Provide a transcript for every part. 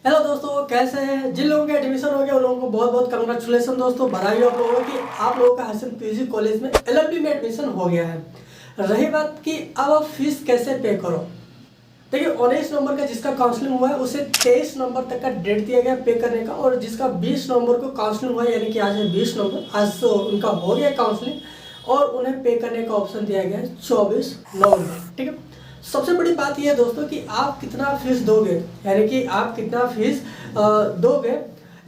Hello दोस्तों, कैसे हैं? जिन लोगों के एडमिशन हो गया उन लोगों को बहुत बहुत कंग्रेचुलेसन दोस्तों, बधाई हो आप लोगों की। आप लोगों का हसन पीजी कॉलेज में एलएलबी में एडमिशन हो गया है। रही बात कि अब आप फीस कैसे पे करो। देखिए, 19 नवंबर का जिसका काउंसलिंग हुआ है उसे 23 नवंबर तक का डेट दिया गया पे करने का, और जिसका 20 नवंबर को काउंसलिंग हुआ है, यानी कि आज है 20 नवंबर, आज तो उनका हो गया काउंसलिंग और उन्हें पे करने का ऑप्शन दिया गया है 24 नवंबर। ठीक है। सबसे बड़ी बात यह है दोस्तों कि आप कितना फीस दोगे, यानी कि आप कितना फीस दोगे।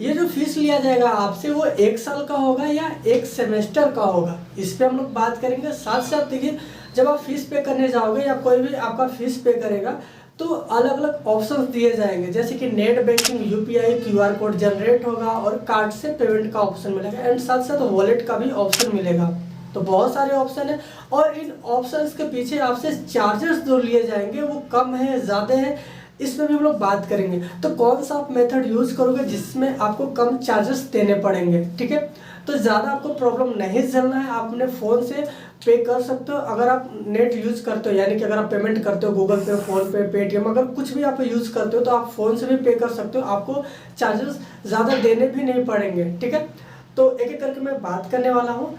ये जो फीस लिया जाएगा आपसे वो 1 साल का होगा या 1 सेमेस्टर का होगा, इस पे हम लोग बात करेंगे। साथ साथ देखिए, जब आप फीस पे करने जाओगे या कोई भी आपका फीस पे करेगा तो अलग अलग ऑप्शंस दिए जाएंगे, जैसे कि net banking, UPI, QR code generate होगा और कार्ड से पेमेंट का ऑप्शन मिलेगा, एंड साथ साथ वॉलेट का भी ऑप्शन मिलेगा। तो बहुत सारे ऑप्शन है और इन ऑप्शंस के पीछे आपसे चार्जेस जो लिए जाएंगे वो कम है, ज़्यादा है, इसमें भी हम लोग बात करेंगे। तो कौन सा आप मेथड यूज करोगे जिसमें आपको कम चार्जेस देने पड़ेंगे। ठीक है। तो ज़्यादा आपको प्रॉब्लम नहीं झेलना है, आप अपने फ़ोन से पे कर सकते हो। अगर आप नेट यूज करते हो, यानी कि अगर आप पेमेंट करते हो गूगल पे, फोन पे, पेटीएम, अगर कुछ भी आप यूज करते हो तो आप फ़ोन से भी पे कर सकते हो, आपको चार्जेस ज़्यादा देने भी नहीं पड़ेंगे। ठीक है। तो एक एक करके मैं बात करने वाला हूँ।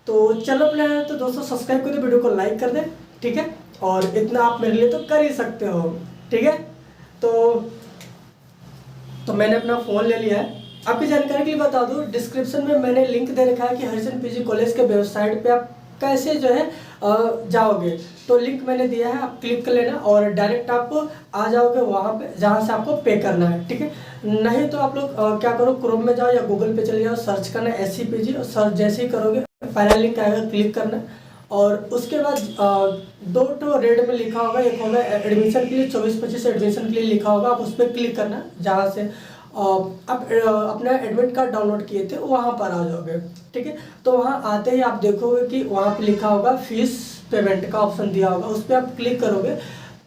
तो चलो अपने तो दोस्तों सब्सक्राइब कर दे, वीडियो को लाइक कर दे। ठीक है। और इतना आप मेरे लिए तो कर ही सकते हो। ठीक है। तो मैंने अपना फ़ोन ले लिया है। आपकी जानकारी के लिए बता दूं, डिस्क्रिप्शन में मैंने लिंक दे रखा है कि हरिजन पीजी कॉलेज के वेबसाइट पे आप कैसे जो है जाओगे। तो लिंक मैंने दिया है, आप क्लिक कर लेना और डायरेक्ट आप आ जाओगे वहाँ पे जहाँ से आपको पे करना है। ठीक है। नहीं तो आप लोग क्या करो, क्रोम में जाओ या गूगल पे चले जाओ, सर्च करना है SCPG, और सर्च जैसे ही करोगे पहला लिंक आएगा, क्लिक करना है। और उसके बाद दो तो रेड में लिखा होगा, एक होगा एडमिशन के लिए, 24-25 एडमिशन के लिए लिखा होगा, आप उस पर क्लिक करना जहाँ से आप अपना एडमिट कार्ड डाउनलोड किए थे वहाँ पर आ जाओगे। ठीक है। तो वहाँ आते ही आप देखोगे कि वहाँ पे लिखा होगा फीस पेमेंट का ऑप्शन दिया होगा, उस पर आप क्लिक करोगे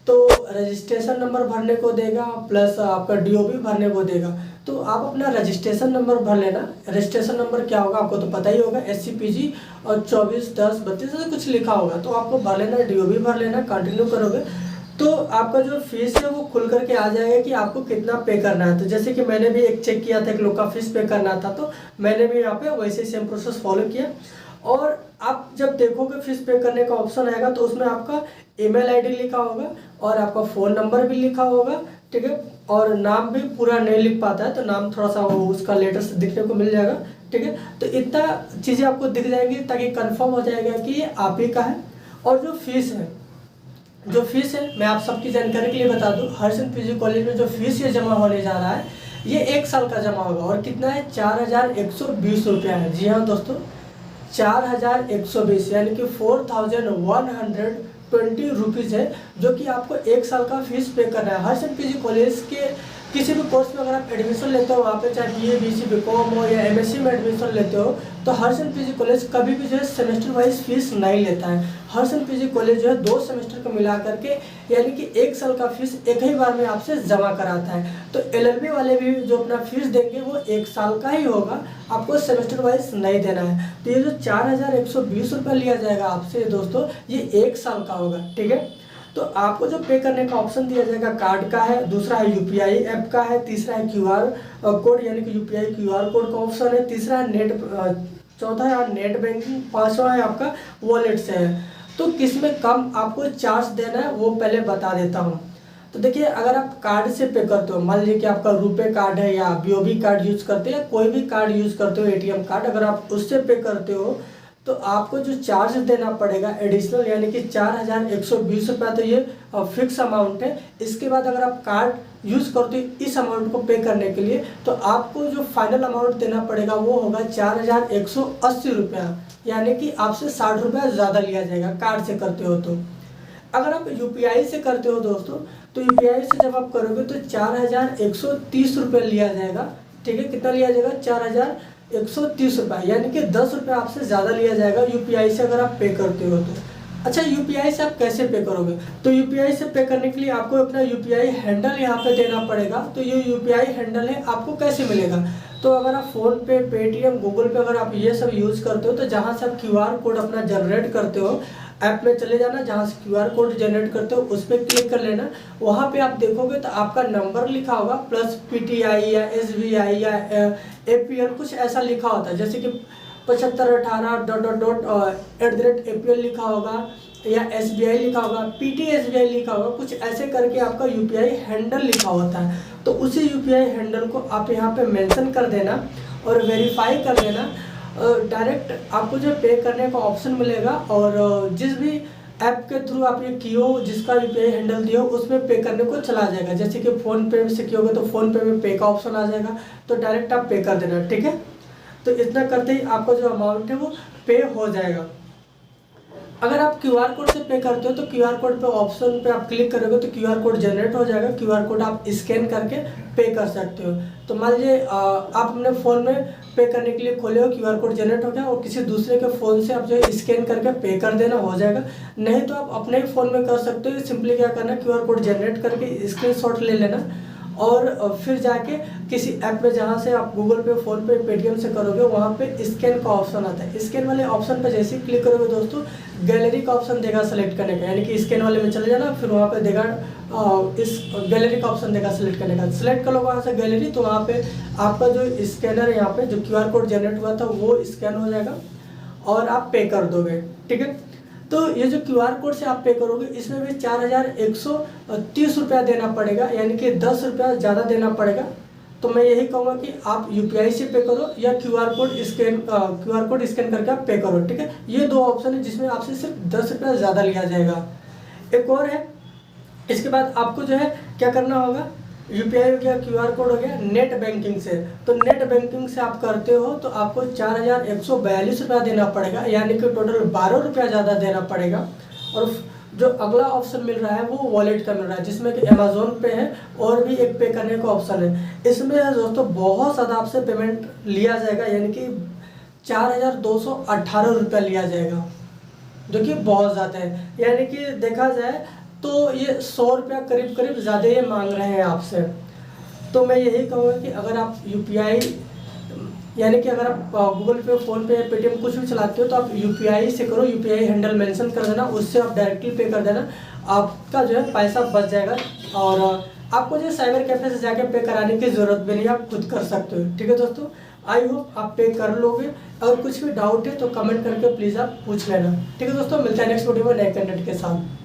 तो रजिस्ट्रेशन नंबर भरने को देगा, प्लस आपका DOB भरने को देगा। तो आप अपना रजिस्ट्रेशन नंबर भर लेना। रजिस्ट्रेशन नंबर क्या होगा आपको तो पता ही होगा, SCPG और 241032 से कुछ लिखा होगा, तो आपको भर लेना, DOB भर लेना, कंटिन्यू करोगे तो आपका जो फीस है वो खुल करके आ जाएगा कि आपको कितना पे करना है। तो जैसे कि मैंने भी एक चेक किया था, एक लोग का फीस पे करना था, तो मैंने भी यहाँ पे वैसे सेम प्रोसेस फॉलो किया। और आप जब देखोगे फीस पे करने का ऑप्शन आएगा तो उसमें आपका ईमेल आईडी लिखा होगा और आपका फ़ोन नंबर भी लिखा होगा। ठीक है। और नाम भी पूरा नहीं लिख पाता है तो नाम थोड़ा सा वो उसका लेटर से दिखने को मिल जाएगा। ठीक है। तो इतना चीज़ें आपको दिख जाएंगी ताकि कंफर्म हो जाएगा कि ये आप ही का है। और जो फीस है मैं आप सबकी जानकारी के लिए बता दूं, हरिजन पीजी कॉलेज में जो फीस ये जमा होने जा रहा है ये 1 साल का जमा होगा और कितना है, 4120 रुपया है। जी हाँ दोस्तों, 4120 यानी कि 4120 रुपीज़ है, जो कि आपको 1 साल का फीस पे करना है। हरिजन पीजी कॉलेज के किसी भी कोर्स में अगर आप एडमिशन लेते हो वहाँ पे, चाहे BA BC BCom हो या MSc में एडमिशन लेते हो, तो हरिजन पीजी कॉलेज कभी भी जो है सेमेस्टर वाइज फीस नहीं लेता है। हरिजन पीजी कॉलेज जो है 2 सेमेस्टर को मिला करके यानी कि 1 साल का फीस एक ही बार में आपसे जमा कराता है। तो LLB वाले भी जो अपना फीस देंगे वो 1 साल का ही होगा, आपको सेमेस्टर वाइज नहीं देना है। तो ये जो 4120 रुपये लिया जाएगा आपसे दोस्तों, ये 1 साल का होगा। ठीक है। तो आपको जो पे करने का ऑप्शन दिया जाएगा, कार्ड का है, दूसरा है UPI ऐप का है, तीसरा है QR कोड यानी कि UPI QR कोड का ऑप्शन है, तीसरा है चौथा है नेट बैंकिंग, पांचवा है आपका वॉलेट से है। तो किस में कम आपको चार्ज देना है वो पहले बता देता हूँ। तो देखिए, अगर आप कार्ड से पे करते हो, मान लीजिए कि आपका रुपए कार्ड है या BOB कार्ड यूज करते हो या कोई भी कार्ड यूज करते हो, ATM कार्ड, अगर आप उससे पे करते हो तो आपको जो चार्ज देना पड़ेगा एडिशनल, यानी कि 4120 रुपया, तो ये फिक्स अमाउंट है। इसके बाद अगर आप कार्ड यूज करते हो इस अमाउंट को पे करने के लिए, तो आपको जो फाइनल अमाउंट देना पड़ेगा वो होगा 4180 रुपया, यानी कि आपसे 60 रुपया ज़्यादा लिया जाएगा कार्ड से करते हो। तो अगर आप UPI से करते हो दोस्तों, तो UPI से जब आप करोगे तो 4130 रुपये लिया जाएगा। ठीक है। कितना लिया जाएगा, 4130 रुपये, यानी कि 10 रुपये आपसे ज़्यादा लिया जाएगा UPI से अगर आप पे करते हो तो। अच्छा, UPI से आप कैसे पे करोगे, तो UPI से पे करने के लिए आपको अपना UPI हैंडल यहाँ पे देना पड़ेगा। तो ये UPI हैंडल है, आपको कैसे मिलेगा, तो अगर आप फ़ोन पे, पेटीएम, गूगल पे अगर आप ये सब यूज़ करते हो तो जहाँ से आप QR कोड अपना जनरेट करते हो ऐप में चले जाना, जहाँ से QR कोड जनरेट करते हो उस पर क्लिक कर लेना। वहाँ पे आप देखोगे तो आपका नंबर लिखा होगा प्लस PTI या SBI या APL कुछ ऐसा लिखा होता है, जैसे कि 7518 ... लिखा होगा या SBI लिखा होगा, PTSBI लिखा होगा, कुछ ऐसे करके आपका UPI हैंडल लिखा होता है। तो उसी UPI हैंडल को आप यहाँ पे मेंशन कर देना और वेरीफाई कर देना। डायरेक्ट आपको जो पे करने का ऑप्शन मिलेगा और जिस भी ऐप के थ्रू आप ये किए हो, जिसका UPI हैंडल दिया हो, उसमें पे करने को चला जाएगा। जैसे कि फ़ोनपे से किए तो फ़ोनपे में पे का ऑप्शन आ जाएगा, तो डायरेक्ट आप पे कर देना, ठीक है। तो इतना करते ही आपका जो अमाउंट है वो पे हो जाएगा। अगर आप QR कोड से पे करते हो तो QR कोड पे ऑप्शन पे आप क्लिक करोगे तो QR कोड जनरेट हो जाएगा। QR कोड आप स्कैन करके पे कर सकते हो। तो मान लीजिए आप अपने फ़ोन में पे करने के लिए खोले हो, QR कोड जनरेट हो गया और किसी दूसरे के फ़ोन से आप जो है स्कैन करके पे कर देना, हो जाएगा। नहीं तो आप अपने ही फ़ोन में कर सकते हो। सिंपली क्या करना है, QR कोड जनरेट करके स्क्रीनशॉट ले लेना और फिर जाके किसी ऐप में जहाँ से आप गूगल पे, फ़ोन पे, पेटीएम से करोगे, वहाँ पे स्कैन का ऑप्शन आता है। स्कैन वाले ऑप्शन पे जैसे ही क्लिक करोगे दोस्तों, गैलरी का ऑप्शन देगा सेलेक्ट करने का, यानी कि स्कैन वाले में चले जाना, फिर वहाँ पे देगा इस गैलरी का ऑप्शन देगा सेलेक्ट करने का। सेलेक्ट कर लो वहाँ से गैलरी, तो वहाँ पे आपका जो स्कैनर है, यहाँ पे जो QR कोड जनरेट हुआ था वो स्कैन हो जाएगा और आप पे कर दोगे, ठीक है। तो ये जो QR कोड से आप पे करोगे, इसमें भी 4130 रुपया देना पड़ेगा, यानी कि 10 रुपया ज़्यादा देना पड़ेगा। तो मैं यही कहूँगा कि आप UPI से पे करो या QR कोड स्कैन करके आप पे करो, ठीक है। ये दो ऑप्शन है जिसमें आपसे सिर्फ 10 रुपया ज़्यादा लिया जाएगा। एक और है, इसके बाद आपको जो है क्या करना होगा, UPI हो गया, QR कोड हो गया, नेट बैंकिंग से। तो नेट बैंकिंग से आप करते हो तो आपको 4142 रुपया देना पड़ेगा, यानी कि टोटल 12 रुपया ज़्यादा देना पड़ेगा। और जो अगला ऑप्शन मिल रहा है वो वॉलेट का मिल रहा है, जिसमें कि अमेजोन पे है और भी एक पे करने का ऑप्शन है। इसमें दोस्तों बहुत ज़्यादा आपसे पेमेंट लिया जाएगा, यानी कि 4218 रुपया लिया जाएगा, जो कि बहुत ज़्यादा है। यानी कि देखा जाए तो ये 100 रुपया करीब करीब ज़्यादा ये मांग रहे हैं आपसे। तो मैं यही कहूँगा कि अगर आप UPI, यानी कि अगर आप गूगल पे, फ़ोन पे, पेटीएम कुछ भी चलाते हो तो आप UPI से करो। UPI हैंडल मेंशन कर देना, उससे आप डायरेक्टली पे कर देना, आपका जो है पैसा बच जाएगा। और आपको जो साइबर कैफे से जाके पे कराने की ज़रूरत भी नहीं, आप खुद कर सकते हो, ठीक है दोस्तों। आई होप आप पे कर लोगे। अगर कुछ भी डाउट है तो कमेंट करके प्लीज़ आप पूछ लेना, ठीक है दोस्तों। मिलते हैं नेक्स्ट वीडियो में नए कंटेंट के साथ।